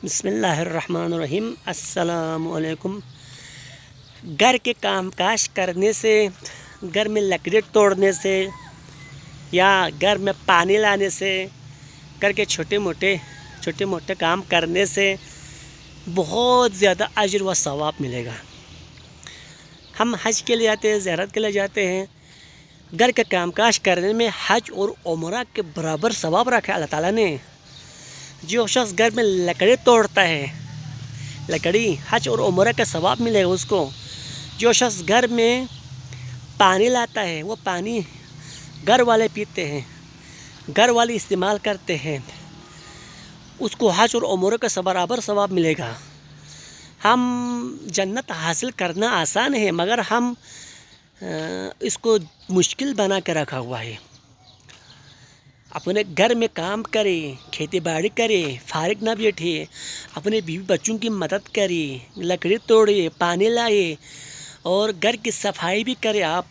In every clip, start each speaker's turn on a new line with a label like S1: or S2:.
S1: بسم اللہ الرحمن الرحیم۔ السلام علیکم۔ گھر کے کام کاج کرنے سے، گھر میں لکڑی توڑنے سے یا گھر میں پانی لانے سے، گھر کے چھوٹے موٹے کام کرنے سے بہت زیادہ اجر و ثواب ملے گا۔ ہم حج کے لیے جاتے ہیں، زیارت کے لیے جاتے ہیں۔ گھر کے کام کاج کرنے میں حج اور عمرہ کے برابر ثواب رکھا اللہ تعالیٰ نے۔ جو شخص گھر میں لکڑی توڑتا ہے، لکڑی حج اور عمرہ کا ثواب ملے گا اس کو۔ جو شخص گھر میں پانی لاتا ہے، وہ پانی گھر والے پیتے ہیں، گھر والے استعمال کرتے ہیں، اس کو حج اور عمرہ کا برابر ثواب ملے گا۔ ہم جنت حاصل کرنا آسان ہے، مگر ہم اس کو مشکل بنا کے رکھا ہوا ہے۔ اپنے گھر میں کام کرے، کھیتی باڑی کرے، فارغ نہ بیٹھے، اپنے بیوی بچوں کی مدد کرے، لکڑی توڑے، پانی لائے اور گھر کی صفائی بھی کرے۔ آپ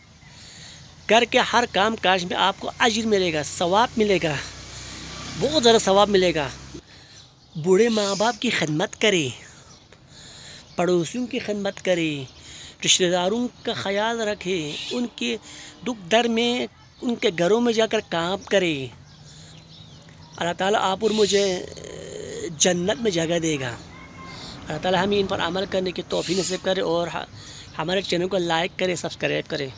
S1: گھر کے ہر کام کاج میں آپ کو اجر ملے گا، ثواب ملے گا، بہت زیادہ ثواب ملے گا۔ بوڑھے ماں باپ کی خدمت کرے، پڑوسیوں کی خدمت کرے، رشتہ داروں کا خیال رکھے، ان کے دکھ درد میں ان کے گھروں میں جا کر کام کرے۔ اللہ تعالیٰ آپ اور مجھے جنت میں جگہ دے گا۔ اللہ تعالیٰ ہمیں ان پر عمل کرنے کی توفیق نصیب کرے اور ہمارے چینل کو لائک کرے، سبسکرائب کرے۔